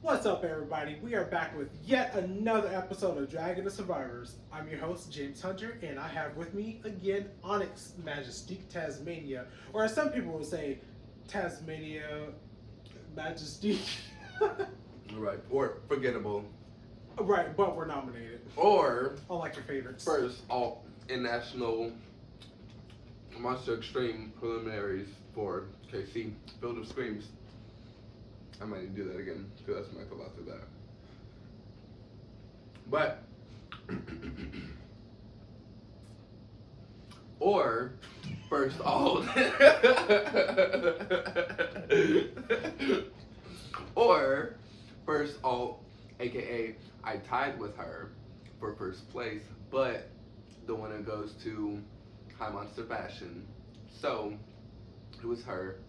What's up, everybody? We are back with yet another episode of Dragon the Survivors. I'm your host, James Hunter, and I have with me again Onyx Majestique Tasmania, or as some people would say, Tasmania Majestique. Right, or forgettable. Right, but we're nominated. Or Unlike your favorites. first all in national Monster Extreme preliminaries for KC Field of Screams. I might need to do that again because that's my go through that. But or first all or first all, aka I tied with her for first place, but the winner goes to High Monster Fashion. So it was her.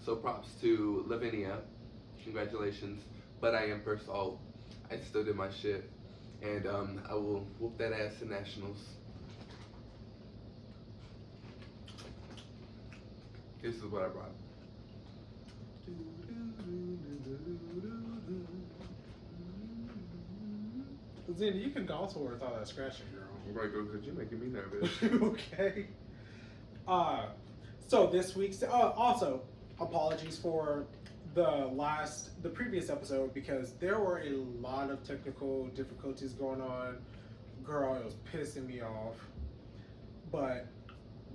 So props to Lavinia. Congratulations. But I am first all. I still did my shit. And I will whoop that ass in nationals. This is what I brought. Zena, you can go somewhere with all that scratching, girl. Right, girl, because you're making me nervous. Okay. So this week's also apologies for the previous episode because there were a lot of technical difficulties going on. Girl, it was pissing me off, but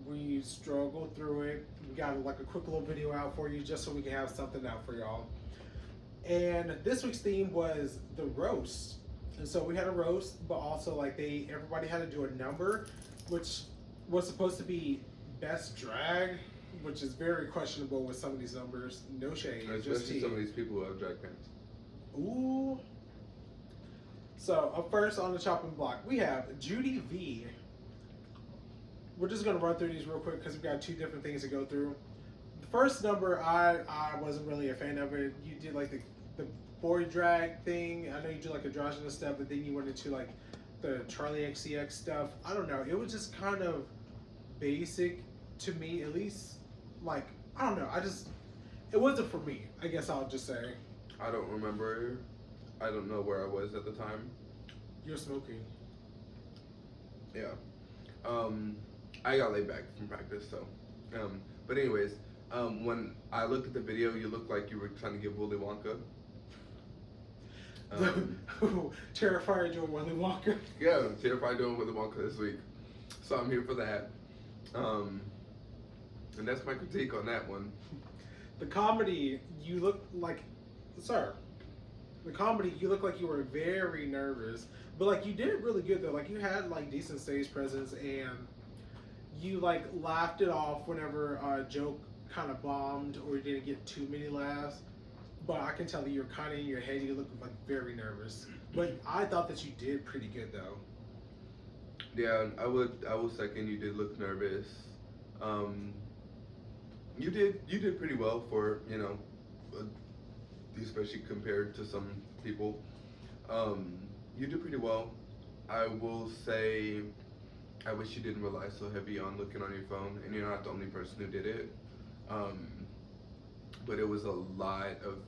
we struggled through it. We got like a quick little video out for you just so we can have something out for y'all. And this week's theme was the roast. And so we had a roast, but also like everybody had to do a number, which was supposed to be best drag, which is very questionable with some of these numbers. No shade. Especially some of these people who have drag pants. Ooh. So up first on the chopping block, we have Judi V. We're just gonna run through these real quick because we've got two different things to go through. The first number, I wasn't really a fan of it. You did like the boy drag thing. I know you do like androgynous stuff, but then you went into like the Charlie XCX stuff. I don't know. It was just kind of basic to me, at least. Like, I don't know. It wasn't for me. I guess I'll just say. I don't remember. I don't know where I was at the time. You're smoking. Yeah. I got laid back from practice, so. But anyways, when I looked at the video, you looked like you were trying to give Willy Wonka. Terrifier doing Willy Wonka. Yeah, Terrifier doing Willy Wonka this week. So I'm here for that. And that's my critique on that one. The comedy, you look like, sir. The comedy, you look like you were very nervous, but like you did it really good though. Like you had like decent stage presence, and you like laughed it off whenever a joke kind of bombed or you didn't get too many laughs. But I can tell that you're kind of in your head. You look like very nervous. But I thought that you did pretty good though. Yeah, I will second. You did look nervous. You did pretty well for, you know, especially compared to some people. You did pretty well. I will say, I wish you didn't rely so heavy on looking on your phone, and you're not the only person who did it. But it was a lot of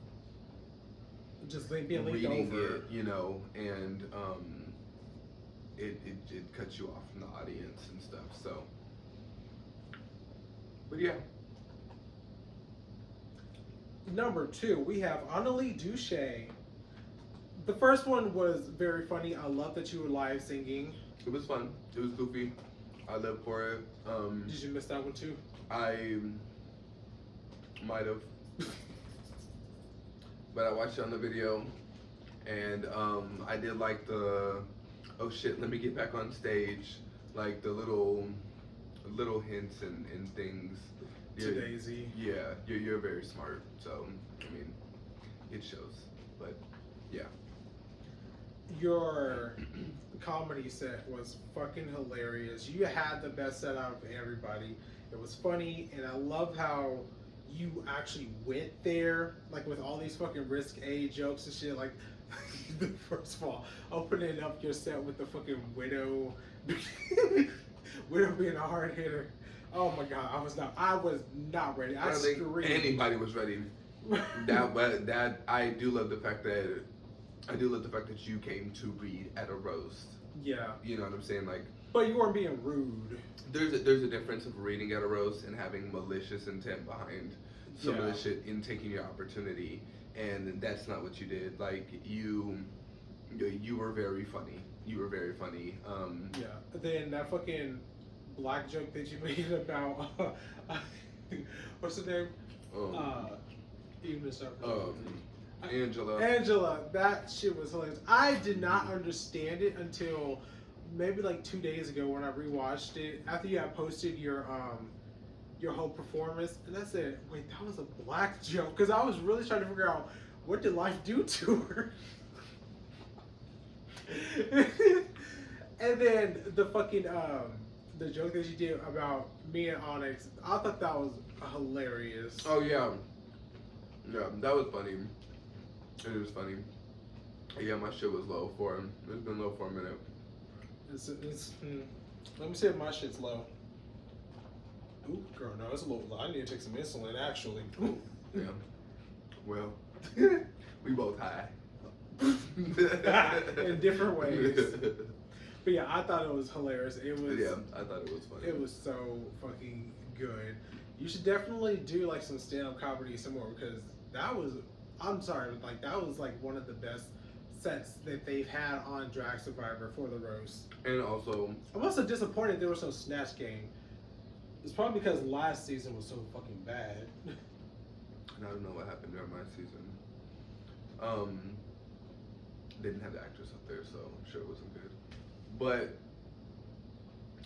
just being reading over it, you know, and it cuts you off from the audience and stuff. So, but yeah. Number 2, we have AnaleighDouche. The first one was very funny. I love that you were live singing. It was fun. It was goofy. I lived for it. Did you miss that one too? I might have. But I watched it on the video, and I did like the, oh shit, let me get back on stage, like the little hints and things. To Daisy. Yeah, you're very smart, so, I mean, it shows, but yeah. Your comedy set was fucking hilarious. You had the best set out of everybody. It was funny, and I love how you actually went there, like with all these fucking risque jokes and shit. Like, first of all, opening up your set with the fucking widow, widow being a hard hitter. Oh my god, I was not ready. I don't think screamed. anybody was ready. That I do love the fact that you came to read at a roast. Yeah. You know what I'm saying? Like, but you weren't being rude. There's a difference of reading at a roast and having malicious intent behind some of the shit in taking your opportunity, and that's not what you did. Like, you were very funny. You were very funny. Yeah. Then that fucking black joke that you made about what's the name? Even start. Angela. Angela, that shit was hilarious. I did not understand it until maybe like 2 days ago when I rewatched it after you had posted your whole performance, and I said, wait, that was a black joke, because I was really trying to figure out what did life do to her. And then the fucking the joke that you did about me and Onyx, I thought that was hilarious. Oh yeah, that was funny. It was funny. Yeah, my shit was low for him. It's been low for a minute. Let me see if my shit's low. Ooh, girl, no, it's a little low. I need to take some insulin, actually. Ooh. Yeah. Well, we both high. In different ways. But yeah, I thought it was hilarious. It was. Yeah, I thought it was funny. It was so fucking good. You should definitely do like some stand-up comedy some more, because that was. I'm sorry, like that was like one of the best sets that they've had on Drag Survivor for the roast. And also, I'm also disappointed there was no Snatch Game. It's probably because last season was so fucking bad. and I don't know what happened during my season. They didn't have the actress up there, so I'm sure it wasn't good. But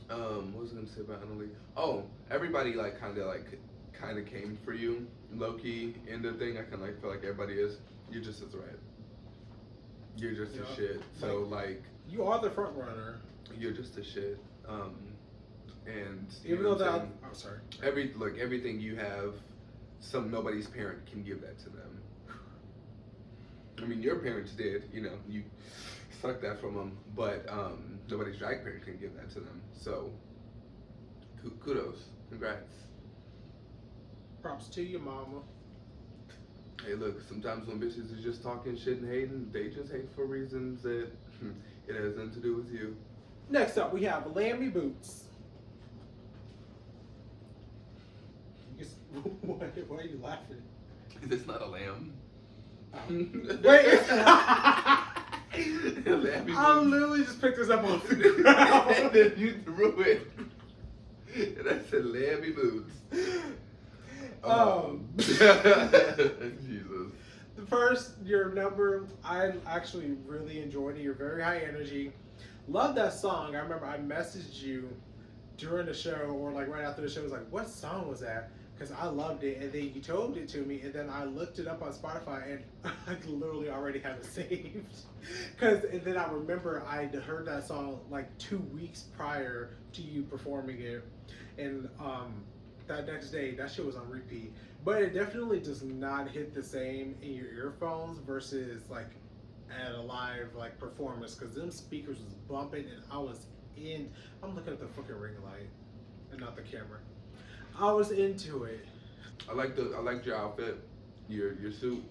what was I gonna say about Analeigh? Oh, everybody like kind of came for you, low key in the thing. I kind of like feel like everybody is. You're just a threat. You're just a shit. So like you are the front runner. You're just a shit. And even though that, I'm sorry. Everything you have, nobody's parent can give that to them. I mean, your parents did. You know, you sucked that from them, but nobody's drag parent can give that to them. So kudos, congrats. Props to your mama. Hey, look, sometimes when bitches is just talking shit and hating, they just hate for reasons that it has nothing to do with you. Next up, we have Lambyy Boots. Why are you laughing? It's not a lamb. Wait. I literally just picked this up off the ground. And then you threw it. And I said Lambyy Boots. Jesus. The first, your number, I actually really enjoyed it. You're very high energy. Love that song. I remember I messaged you during the show, or like right after the show. I was like, what song was that? Because I loved it. And then you told it to me, and then I looked it up on Spotify, and I literally already had it saved. And then I remember I heard that song like 2 weeks prior to you performing it. And that next day, that shit was on repeat. But it definitely does not hit the same in your earphones versus like at a live like performance, because them speakers was bumping, and I'm looking at the fucking ring light and not the camera. I was into it. I liked your outfit, your suit,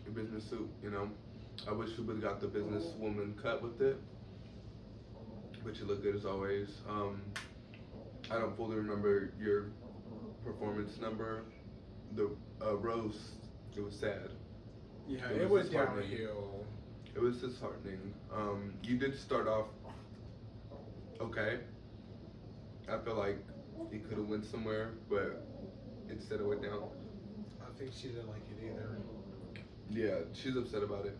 your business suit. You know, I wish we would have got the businesswoman cut with it, but you look good as always. I don't fully remember your performance number. The roast, it was sad. Yeah, it went downhill. It was disheartening. You did start off okay. I feel like it could have went somewhere, but instead it went down. I think she didn't like it either. Yeah, she's upset about it.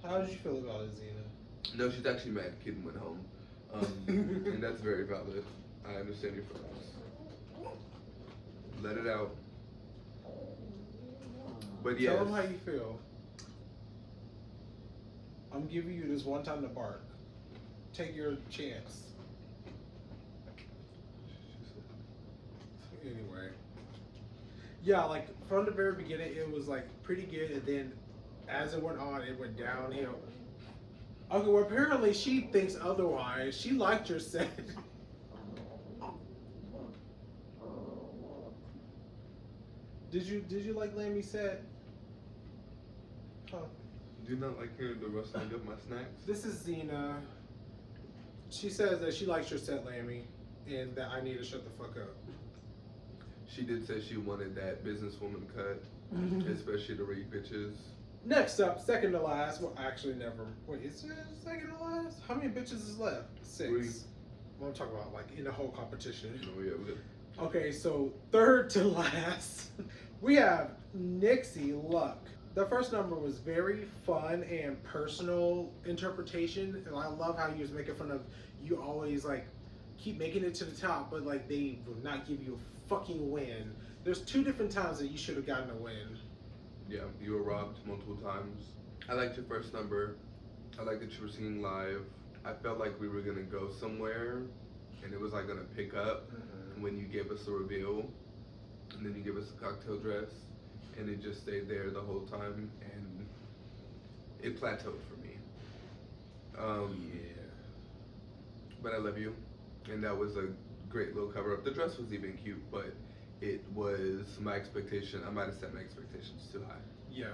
How did you feel about it, Zena? No, she's actually mad Kitten went home. And that's very valid. I understand your feelings. Let it out. But yes. Tell them how you feel. I'm giving you this one time to bark. Take your chance. Anyway. Yeah, like from the very beginning, it was like pretty good, and then as it went on, it went downhill. Okay, well apparently she thinks otherwise. She liked your set. Did you like Lamby's set? Huh. Do you not like hearing the rustling of my snacks? This is Xena. She says that she likes your set, Lambyy, and that I need to shut the fuck up. She did say she wanted that businesswoman cut, especially to read bitches. Next up, second to last. Well, actually, never. Wait, is it second to last? How many bitches is left? 6. 3. What I'm talking about, like in the whole competition. Oh yeah, we did. Okay, so third to last, we have Nixie Luck. The first number was very fun and personal interpretation, and I love how you was making fun of you always like keep making it to the top, but like they will not give you a fucking win. There's 2 different times that you should have gotten a win. Yeah, you were robbed multiple times. I liked your first number. I liked that you were singing live. I felt like we were gonna go somewhere, and it was like gonna pick up when you gave us the reveal, and then you gave us the cocktail dress, and it just stayed there the whole time, and it plateaued for me. Yeah. But I love you, and that was a great little cover up. The dress was even cute, but it was my expectation. I might have set my expectations too high. Yeah.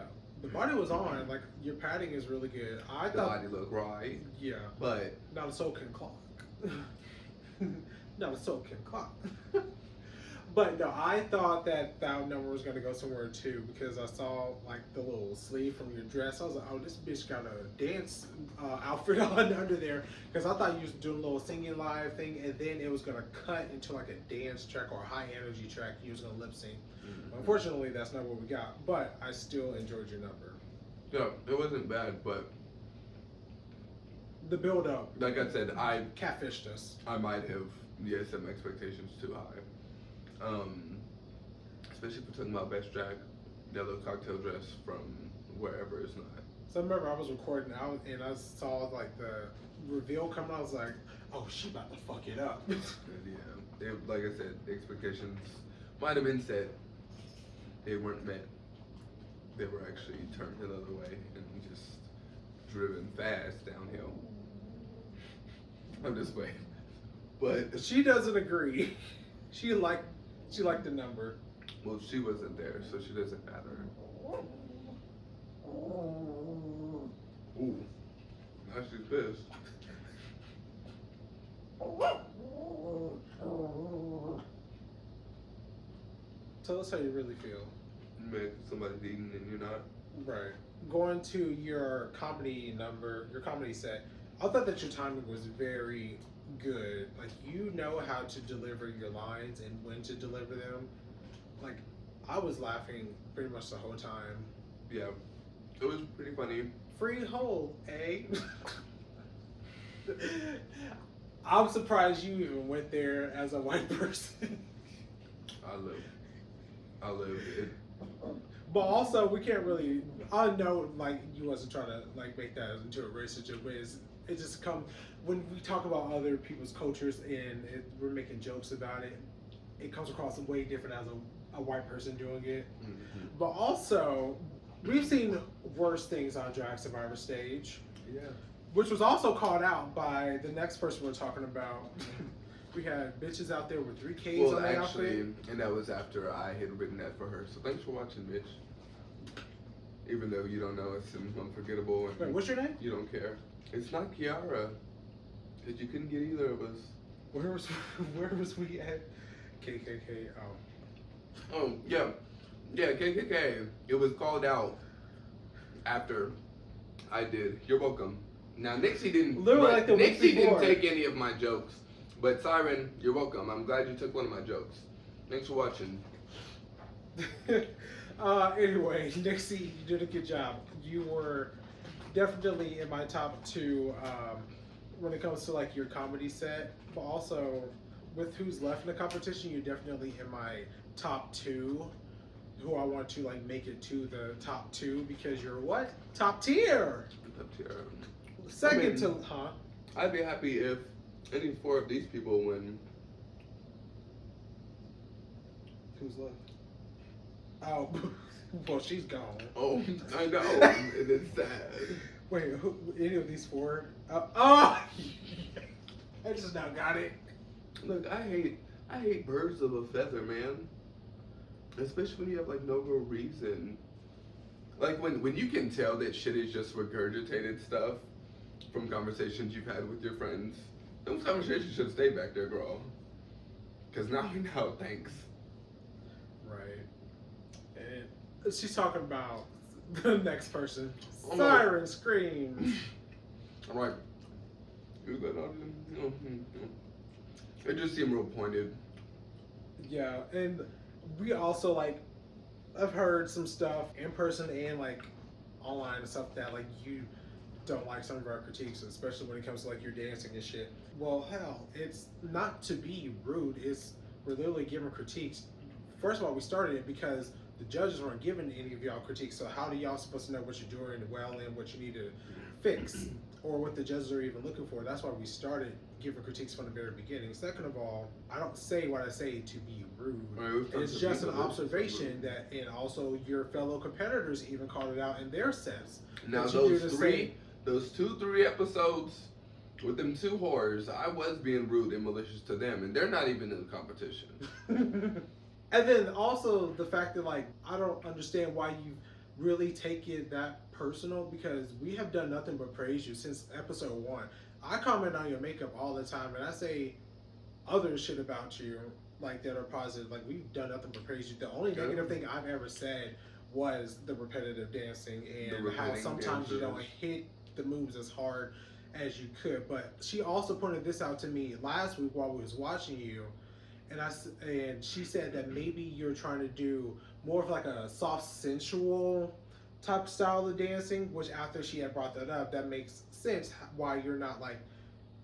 The body was on. Like your padding is really good. I The thought. body looked right, Yeah. but Not a soul can clock. Not a soul can clock. But no, I thought that number was gonna go somewhere too because I saw like the little sleeve from your dress. I was like, oh, this bitch got a dance outfit on under there because I thought you was doing a little singing live thing, and then it was gonna cut into like a dance track or a high energy track. You was gonna lip sync. Unfortunately, that's not what we got. But I still enjoyed your number. yeah, it wasn't bad. But The build up, like I said, I catfished us. might have set my expectations too high. Especially if we're talking about Best Jack, that little cocktail dress from wherever it's not. So I remember I was recording out and I saw like the reveal coming. I was like, oh, she about to fuck it up. And yeah, like I said, the expectations might have been set. They weren't met. They were actually turned another way and just driven fast downhill. I'm just waiting. But She doesn't agree. She liked the number. well, she wasn't there, so she doesn't matter. Ooh, now she's pissed. Tell us how you really feel. Man, somebody's eating and you're not. Right. Going to your comedy number, your comedy set, I thought that your timing was very good. Like, you know how to deliver your lines and when to deliver them. Like, I was laughing pretty much the whole time. Yeah, it was pretty funny. Free hole, eh? I'm surprised you even went there as a white person. I live it. But also, we can't really. I know, like, you wasn't trying to like make that into a racist joke, but it just comes when we talk about other people's cultures and we're making jokes about it. It comes across way different as a white person doing it. Mm-hmm. But also, we've seen worse things on Drag Survivor stage. Yeah. Which was also called out by the next person we're talking about. We had bitches out there with 3 Ks Well, on their actually, outfit. and that was after I had written that for her. So thanks for watching, bitch. Even though you don't know, it's unforgettable. And Wait, what's your name? you don't care. It's not Kiara. Because you couldn't get either of us. Where was we at? KKK. Oh, yeah. Yeah, KKK. It was called out after I did. You're welcome. Now, Nixie didn't. Literally like the week Nixie didn't before. take any of my jokes. But Syren, you're welcome. I'm glad you took one of my jokes. Thanks for watching. Anyway, Nixie, you did a good job. You were definitely in my top 2 when it comes to like your comedy set, but also with who's left in the competition, you're definitely in my top 2. Who I want to like make it to the top 2 because you're what? Top tier. Top tier. Second I mean, to huh? I'd be happy if any 4 of these people win. Who's left? Oh, well, she's gone. Oh, I know. And it's sad. Wait, who, any of these 4? I just now got it. Look, I hate birds of a feather, man. Especially when you have like no real reason. Like when you can tell that shit is just regurgitated stuff from conversations you've had with your friends. Those conversations should stay back there, girl. Cause now you know, thanks. Right. And she's talking about the next person. Oh, Syren Screams. I'm like, you got all it just seemed real pointed. Yeah, and we also like I've heard some stuff in person and like online and stuff that like you don't like some of our critiques, especially when it comes to like your dancing and shit. Well, hell, it's not to be rude. We're literally giving critiques. First of all, we started it because the judges weren't giving any of y'all critiques. So how do y'all supposed to know what you're doing well and what you need to fix, or what the judges are even looking for? That's why we started giving critiques from the very beginning. Second of all, I don't say what I say to be rude. Right, it's just an observation that, and also your fellow competitors even called it out in their sets. Now those 2-3 episodes with them 2 whores, I was being rude and malicious to them, and they're not even in the competition. And then also the fact that like I don't understand why you really take it that personal, because we have done nothing but praise you since episode 1. I comment on your makeup all the time, and I say other shit about you like that are positive. Like we've done nothing but praise you. The only negative thing I've ever said was the repetitive dancing and how sometimes you don't hit the moves as hard as you could. But she also pointed this out to me last week while we was watching you, and she said that maybe you're trying to do more of like a soft sensual type style of dancing, which after she had brought that up, that makes sense why you're not like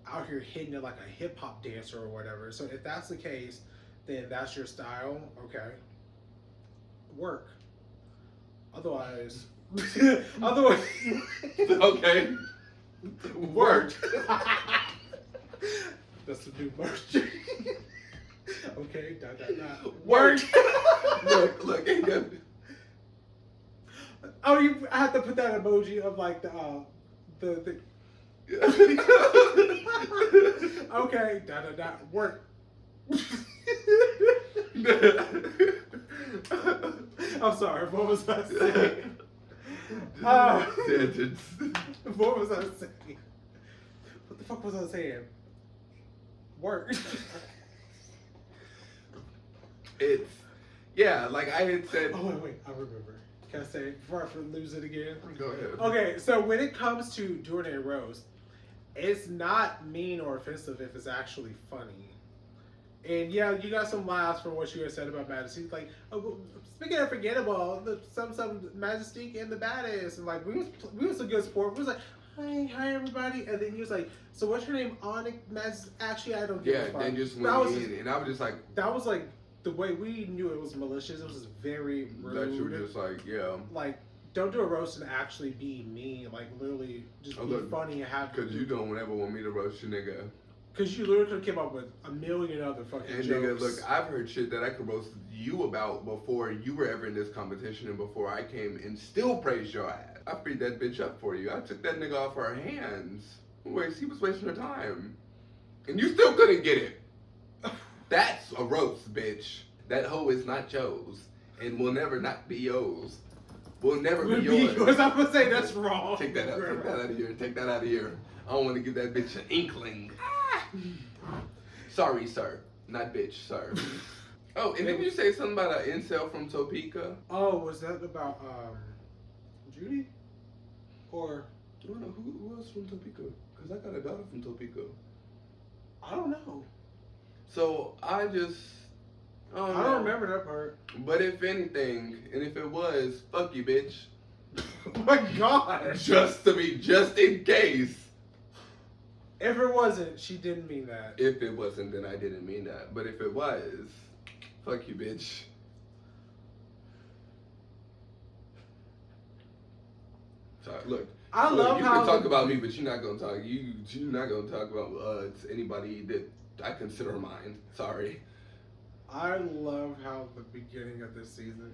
out here hitting it like a hip hop dancer or whatever. So if that's the case, then that's your style. Okay, work. Otherwise Okay, work. That's the new merch. Okay, Work. Look, ain't good. Oh, I have to put that emoji of like the okay, work. I'm sorry, what was I saying? Sentence. What was I saying? What the fuck was I saying? Work. It's, yeah, like I had said. Oh, wait, I remember. Can I say it before I lose it again? Go ahead. Okay, so when it comes to doing a roast, it's not mean or offensive if it's actually funny. And yeah, you got some laughs from what you had said about Majesty. Like, speaking of forgettable, some Majesty and the Baddest, and like we was a good sport. We was like, hi everybody, and then he was like, so what's your name? Actually, I don't. Yeah, then just went in, and I was just like, that was like the way we knew it was malicious. It was just very rude. that you were just like, yeah. Like, don't do a roast and actually be mean. Like, literally just be funny and have. Because you don't ever want me to roast your nigga. Because you literally could have came up with a million other fucking and jokes. Nigga, look, I've heard shit that I could roast you about before you were ever in this competition and before I came and still praised your ass. I freed that bitch up for you. I took that nigga off her hands. He was wasting her time. And you still couldn't get it. That's a roast, bitch. That hoe is not yours. And will never not be yours. Will never be yours. I'm going to say that's wrong. Take that out. Take that out of here. Take that out of here. I don't want to give that bitch an inkling. Sorry, sir. Not bitch, sir. Oh, and didn't you say something about an incel from Topeka? Oh, was that about Judi? Or I don't know who else from Topeka? Because I got a daughter from Topeka. I don't know. So I don't remember that part. But if anything, and if it was, fuck you, bitch. Oh my God. Just in case. If it wasn't, she didn't mean that. If it wasn't, then I didn't mean that. But if it was, fuck you, bitch. Sorry, look. I love you how can talk about me, but you're not gonna talk. You're not gonna talk about anybody that I consider mine. Sorry. I love how the beginning of this season,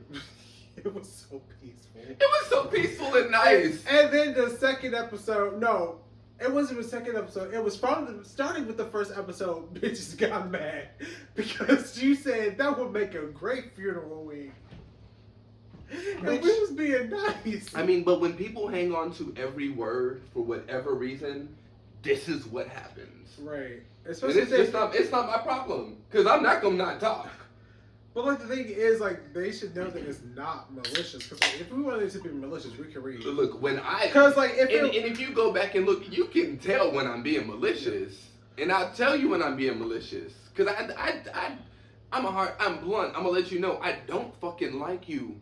it was so peaceful. It was so peaceful and nice. And then the second episode, no, it wasn't the second episode. It was starting with the first episode. Bitches got mad because you said that would make a great funeral week. And we was being nice. I mean, but when people hang on to every word for whatever reason, this is what happens. Right. And Especially it's not my problem. Because I'm not going to not talk. But like the thing is, like they should know that it's not malicious. Because like, if we wanted it to be malicious, we could read. Look, when I... Because like if and if you go back and look, you can tell when I'm being malicious. And I'll tell you when I'm being malicious. Because I'm blunt. I'm going to let you know I don't fucking like you.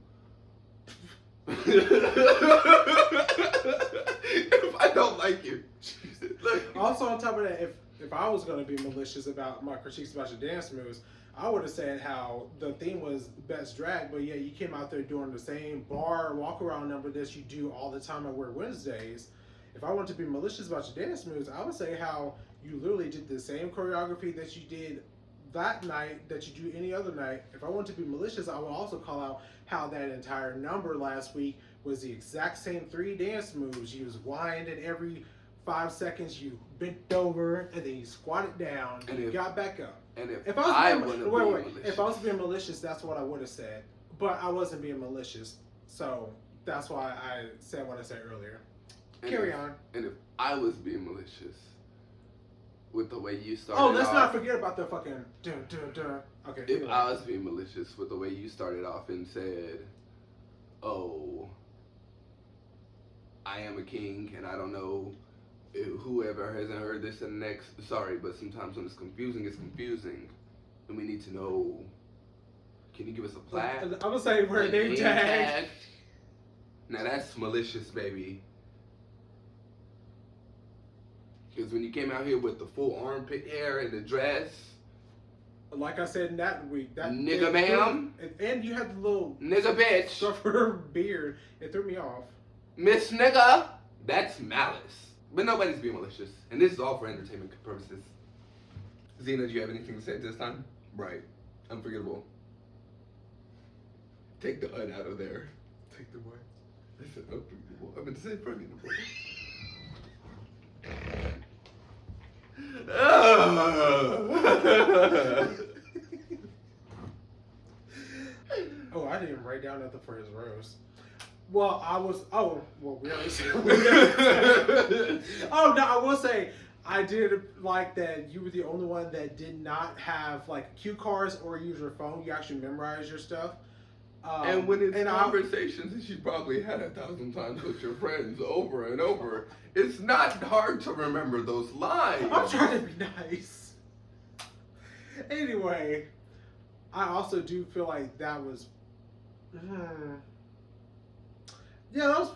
If I don't like you. Look. Also on top of that, if I was going to be malicious about my critiques about your dance moves, I would have said how the theme was best drag, but yeah, you came out there doing the same bar walk around number that you do all the time at Weird Wednesdays. If I wanted to be malicious about your dance moves, I would say how you literally did the same choreography that you did that night that you do any other night. If I wanted to be malicious, I would also call out how that entire number last week was the exact same 3 dance moves. You was winding every 5 seconds, you bent over, and then you squatted down, and you got back up. And if If I I was was being malicious. if I was being malicious, that's what I would have said. But I wasn't being malicious, so that's why I said what I said earlier. Carry on. And if I was being malicious with the way you started Oh, let's off, not forget about the fucking dun dun dun. Okay. if anyway. I was being malicious with the way you started off and said, "Oh, I am a king, and I don't know if whoever hasn't heard this in the next." Sorry, but sometimes when it's confusing, and we need to know. Can you give us a plaque? I'm gonna say we're a name tag. Now that's malicious, baby. Because when you came out here with the full armpit hair and the dress, Like I said in that week, that nigga ma'am, and you had the little nigga bitch, suffer beard. It threw me off. miss nigga, that's malice. But nobody's being malicious, and this is all for entertainment purposes. Zena, do you have anything to say at this time? Right, unforgettable. Take the ut out of there. Take the what? I said unforgettable. I meant to say forgettable. Oh, I didn't even write down nothing for his roast. Well, we already said. Oh no, I will say I did like that you were the only one that did not have like cue cards or use your phone. You actually memorize your stuff. And when it's conversations that you probably had 1,000 times with your friends over and over, it's not hard to remember those lines. I'm trying to be nice. Anyway, I also do feel like that was. Yeah, that was.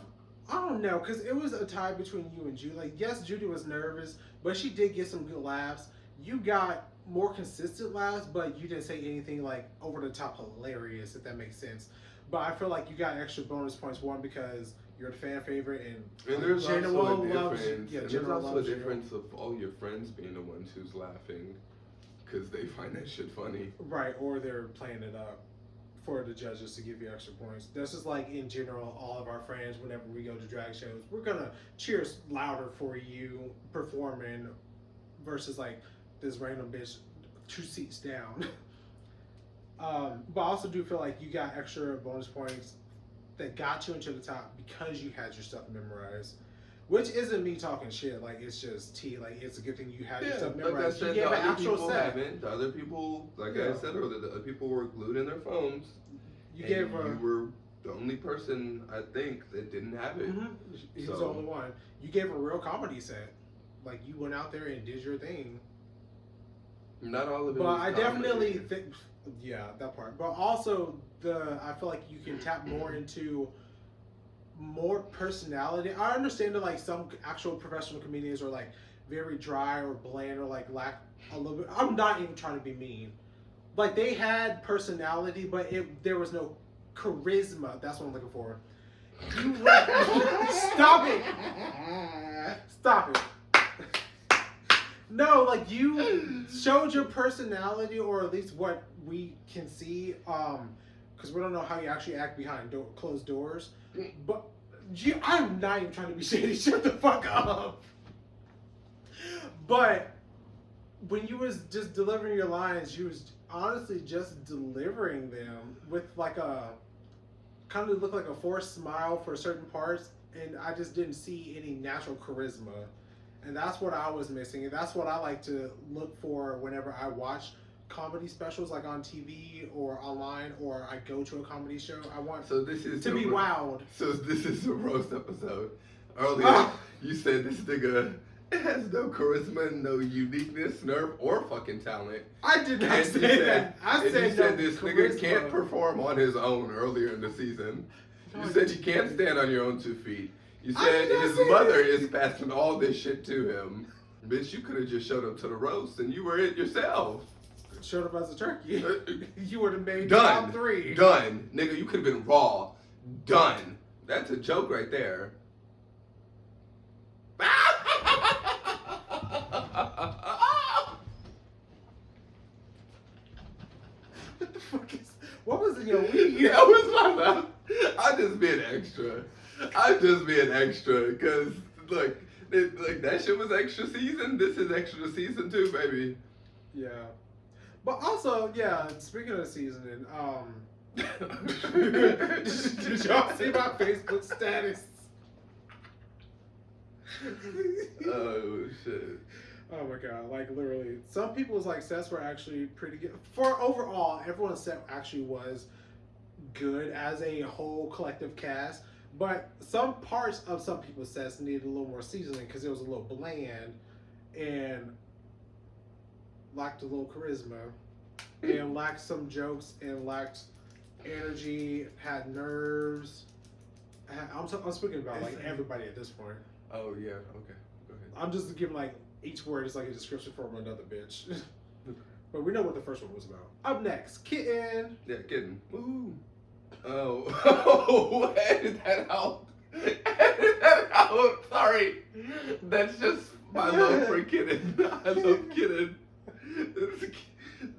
I don't know, because it was a tie between you and Judy. Like, yes, Judy was nervous, but she did get some good laughs. You got more consistent laughs, but you didn't say anything like over the top hilarious, if that makes sense. But I feel like you got extra bonus points, one, because you're the fan favorite, and there's General also a loves difference. you. Yeah, and General there's also a loves difference of all your friends being the ones who's laughing because they find that shit funny. Right, or they're playing it up for the judges to give you extra points. That's just like in general, all of our friends, whenever we go to drag shows, we're gonna cheer louder for you performing versus like this random bitch 2 seats down. But I also do feel like you got extra bonus points that got you into the top because you had your stuff memorized. Which isn't me talking shit, like it's just tea. Like it's a good thing you had your stuff memorized. Like I said, you gave the an other actual people set. haven't. The other people, like I said earlier, the other people were glued in their phones. You were the only person, I think, that didn't have it. He was the only one. You gave a real comedy set. Like you went out there and did your thing. Not all of it. But was I comedy. definitely think, yeah, that part. But also I feel like you can tap more into more personality. I understand that like some actual professional comedians are like very dry or bland or like lack a little bit. I'm not even trying to be mean. Like they had personality, but there was no charisma. That's what I'm looking for. Stop it! Stop it! No, like you showed your personality, or at least what we can see. Because we don't know how you actually act behind closed doors. But I'm not even trying to be shady. Shut the fuck up. But when you was just delivering your lines, you was honestly just delivering them with like kind of looked like a forced smile for certain parts, and I just didn't see any natural charisma. And that's what I was missing, and that's what I like to look for whenever I watch comedy specials, like on TV or online, or I go to a comedy show. I want So this is to be wowed. So this is a roast episode. Earlier, you said this nigga has no charisma, no uniqueness, nerve, or fucking talent. I did not And say that. I said you no said this nigga charisma. can't perform on his own earlier in the season. You said you can't stand on your own 2 feet. You I said did not his say mother that. is passing all this shit to him. Bitch, you could have just showed up to the roast and you were it yourself. Showed up as a turkey. You would have made Done. top 3. Done. Nigga, you could have been raw. Done. That's a joke right there. What the fuck is? What was in your weed? That was my mouth. I'm just being extra. I'm just being extra because look, like that shit was extra season. This is extra season too, baby. Yeah, but also, yeah. Speaking of seasoning, did y'all see my Facebook status? Oh shit. Oh my god! Like literally, some people's like sets were actually pretty good. For overall, everyone's set actually was good as a whole collective cast. But some parts of some people's sets needed a little more seasoning because it was a little bland and lacked a little charisma and lacked some jokes and lacked energy, had nerves. I'm speaking about like everybody at this point. Oh yeah. Okay. Go ahead. I'm just giving like each word is like a description from another bitch. But we know what the first one was about. Up next, Kitten. Yeah, Kitten. Ooh. Oh, edit that out. Edit that out. Sorry. That's just my love for Kitten. I love Kitten.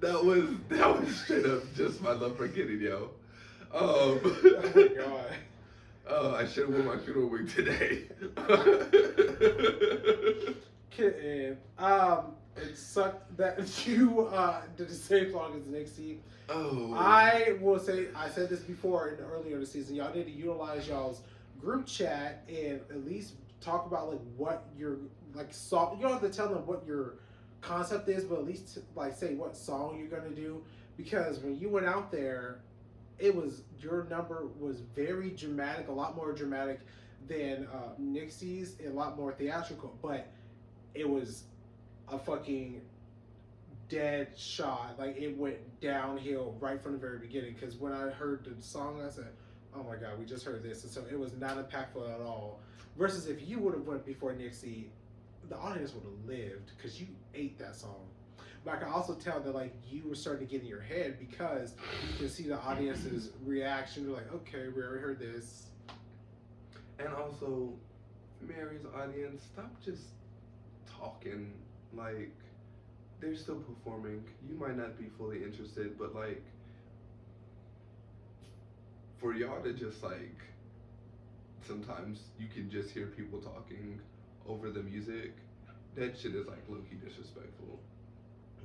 That was straight up just my love for Kitten, yo. Oh my god. Oh, I should have worn my funeral wig today. Kitten. It sucked that you did the same song as Nixie. Oh. I will say, I said this before earlier in the season, y'all need to utilize y'all's group chat and at least talk about like what your like song. You don't have to tell them what your concept is, but at least like say what song you're gonna do. Because when you went out there, it was your number was very dramatic, a lot more dramatic than Nixie's, and a lot more theatrical. But it was a fucking dead shot. Like it went downhill right from the very beginning. Because when I heard the song, I said, "Oh my god, we just heard this," and so it was not impactful at all. Versus if you would have went before Nixie, the audience would have lived because you ate that song. But I can also tell that like you were starting to get in your head because you can see the audience's reaction. They're like, "Okay, we already heard this." And also, Mary's audience, stop just talking. Like, they're still performing. You might not be fully interested, but like, for y'all to just like, sometimes you can just hear people talking over the music. That shit is like low-key disrespectful.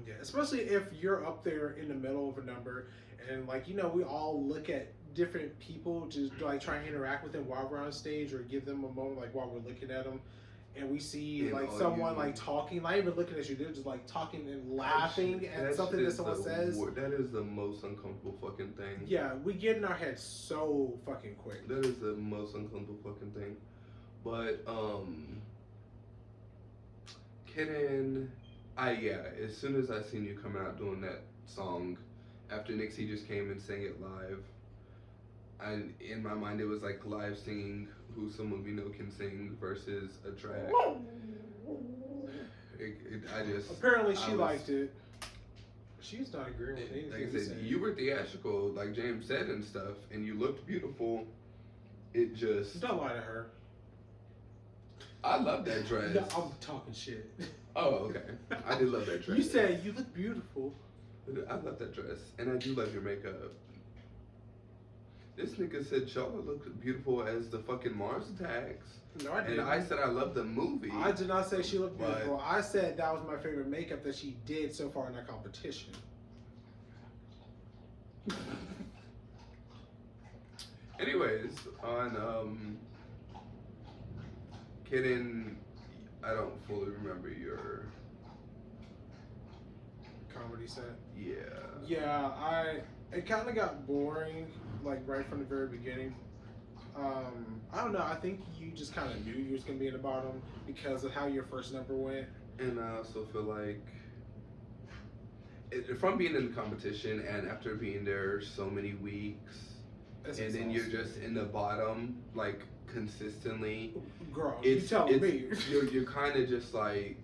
Yeah, especially if you're up there in the middle of a number and like, you know, we all look at different people to like try and interact with them while we're on stage or give them a moment like while we're looking at them. And we see like someone like talking, not even looking at you, they're just like talking and laughing at something that someone says. That is the most uncomfortable fucking thing. Yeah, we get in our heads so fucking quick. That is the most uncomfortable fucking thing. But Kitten, as soon as I seen you come out doing that song, after Nixie just came and sang it live, and in my mind it was like live singing who someone we know can sing versus a track. Apparently she liked it. She's not agreeing with anything. Like I said, you were theatrical, like James said and stuff, and you looked beautiful. It just... Don't lie to her. I love that dress. No, I'm talking shit. Oh, okay. I did love that dress. You said you look beautiful. I love that dress, and I do love your makeup. This nigga said Charlotte looked beautiful as the fucking Mars Attacks. No, I didn't. And I said I love the movie. I did not say she looked beautiful. I said that was my favorite makeup that she did so far in that competition. Anyways, on Kitten, I don't fully remember your Comedy set. yeah. Yeah, it kind of got boring, like right from the very beginning. I don't know. I think you just kind of knew you was gonna be in the bottom because of how your first number went. And I also feel like from being in the competition and after being there so many weeks, That's and then you're exhausting. just in the bottom like consistently. Girl, you telling me? You're kind of just like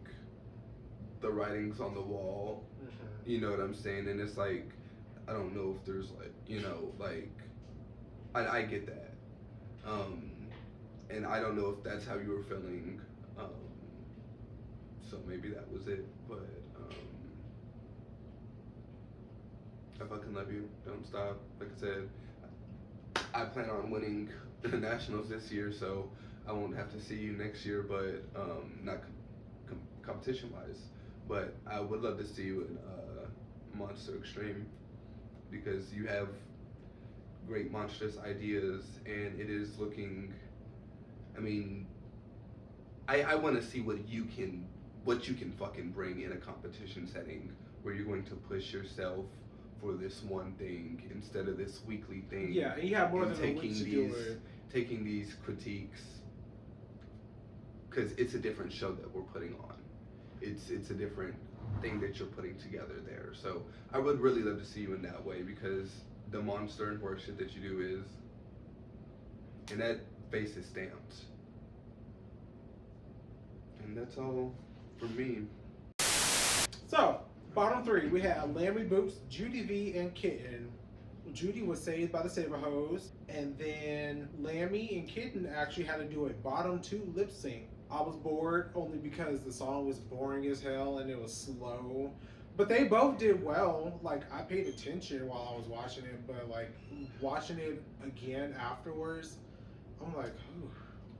the writing's on the wall. Mm-hmm. You know what I'm saying? And it's like I don't know if there's like like I get that. And I don't know if that's how you were feeling. So maybe that was it. But I fucking love you. Don't stop. Like I said, I plan on winning the nationals this year, so I won't have to see you next year. But not competition wise, but I would love to see you in Monster Extreme because you have great monstrous ideas, and it is looking. I mean, I want to see what you can fucking bring in a competition setting where you're going to push yourself for this one thing instead of this weekly thing. Yeah, and you have more than a week to do it. Taking these critiques, because it's a different show that we're putting on. It's a different thing that you're putting together there. So I would really love to see you in that way because the monster and horse shit that you do is, and that face is stamped. And that's all for me. So, bottom three, we had Lambyy Boots, Judi V, and Kitten. Judi was saved by the Saber Hose, and then Lambyy and Kitten actually had to do a bottom two lip sync. I was bored only because the song was boring as hell and it was slow. But they both did well. Like, I paid attention while I was watching it, but like watching it again afterwards, I'm like, ooh.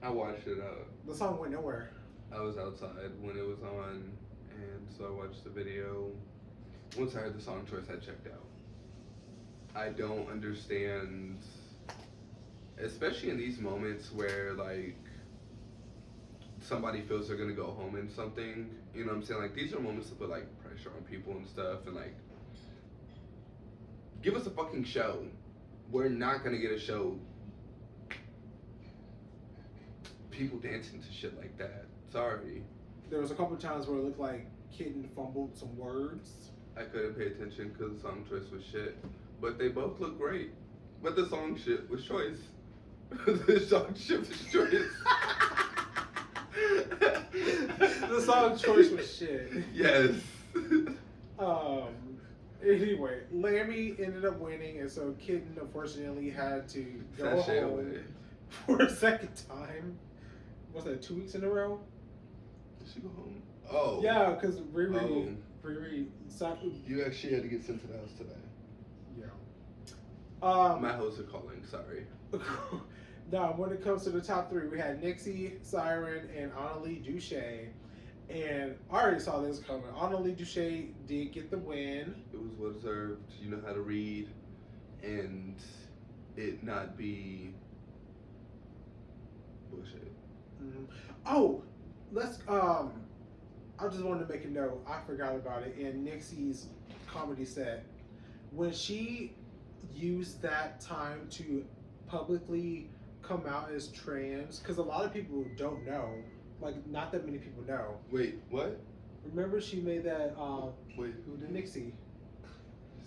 I watched it. The song went nowhere. I was outside when it was on, and so I watched the video. Once I heard the song choice, I checked out. I don't understand, especially in these moments where like somebody feels they're gonna go home in something. You know what I'm saying? Like these are moments to put like pressure on people and stuff, and like give us a fucking show. We're not gonna get a show. People dancing to shit like that. Sorry. There was a couple of times where it looked like Kitten fumbled some words. I couldn't pay attention because the song choice was shit. But they both look great. But the song shit was choice. The song shit was choice. The song choice was shit. Yes. Anyway, Lambyy ended up winning, and so Kitten unfortunately had to go Sashay home away. for a second time. Was that 2 weeks in a row? Did she go home? Oh. Yeah, because Riri, You actually had to get sent to the house today. Yeah. My hosts are calling, sorry. Now, when it comes to the top three, we had Nixie, Syren, and AnaleighDouche. And I already saw this coming. AnaleighDouche did get the win. It was well deserved. You know how to read and it not be bullshit. Mm-hmm. Oh, I just wanted to make a note. I forgot about it. In Nixie's comedy set, when she used that time to publicly come out as trans, because a lot of people don't know. Like, not that many people know. Wait, what? Remember she made that, Wait, who did? Nixie.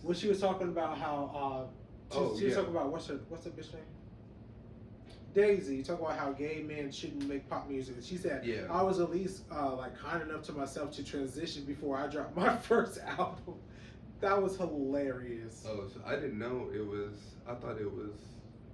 When she was talking about how, she was talking about, what's the bitch name? Daisy, talk about how gay men shouldn't make pop music. She said, Yeah. I was at least like kind enough to myself to transition before I dropped my first album. That was hilarious. Oh, so I didn't know it was, I thought it was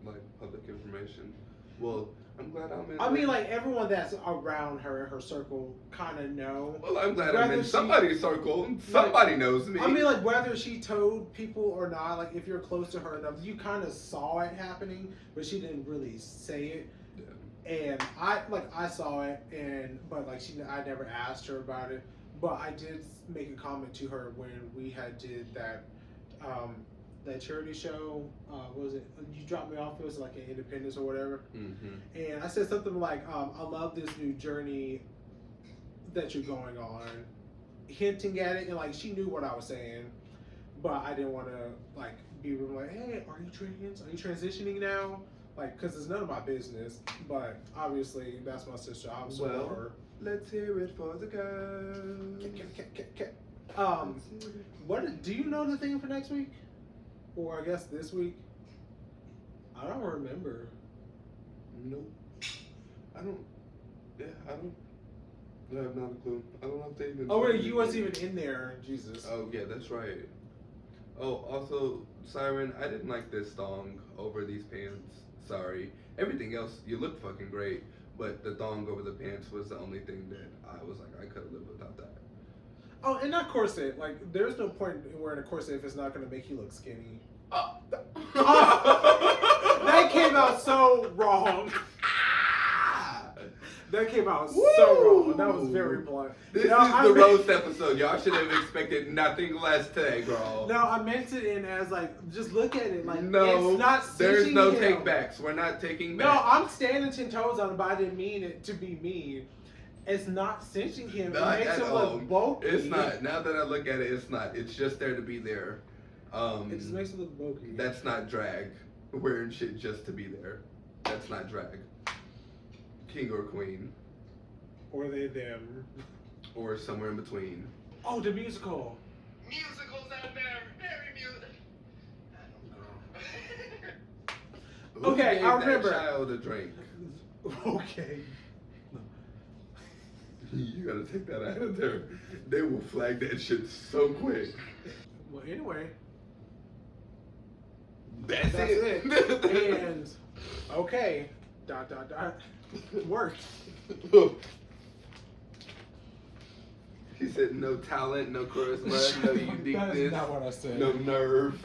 like public information. Well, I'm glad I'm in. I mean, like everyone that's around her, her circle, kind of know. Well, I'm glad I'm in somebody's circle. Somebody knows me. I mean, like whether she told people or not, like if you're close to her enough, you kind of saw it happening, but she didn't really say it. Yeah. And I saw it, but I never asked her about it. But I did make a comment to her when we had did that that charity show. What was it? You dropped me off. It was like an Independence or whatever. Mm-hmm. And I said something like, "I love this new journey that you're going on," hinting at it, and like she knew what I was saying, but I didn't want to like be rude, like, "Hey, are you trans? Are you transitioning now?" Like, because it's none of my business. But obviously, that's my sister. I'm so Well, her. let's hear it for the girl. What do you know the thing for next week, or I guess this week? I don't remember. Nope. I don't. Yeah, I don't. I have not a clue. I don't know if they even. Oh wait, you wasn't even in there. Jesus. Oh yeah, that's right. Oh, also, Syren, I didn't like this thong over these pants. Sorry. Everything else, you look fucking great, but the thong over the pants was the only thing that I was like, I could have lived without that. Oh, and not corset. Like, there's no point in wearing a corset if it's not going to make you look skinny. That came out so wrong. That came out so wrong. That was very blunt. This is the roast episode. Y'all should have expected nothing less today, girl. No, I meant it in as like, just look at it. Like, no, it's not there's no him. take backs. We're not taking back. No, I'm standing 10 toes on it, but I didn't mean it to be mean. It's not cinching him. Not it makes at him all. look bulky. It's not. Now that I look at it, it's not. It's just there to be there. It just makes him look bulky. That's not drag. Wearing shit just to be there. That's not drag. King or queen. Or they, them. Or somewhere in between. Oh, the musical. Musicals out there, very music. Who Okay, gave I remember. That child a drink. Okay. You gotta take that out of there. They will flag that shit so quick. Well, anyway. That's it. it. And, okay. ... Worked. He said no talent, no charisma, no That is uniqueness, not what I said. no nerve.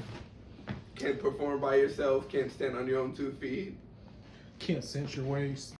Can't perform by yourself, can't stand on your own 2 feet. Can't cinch your waist.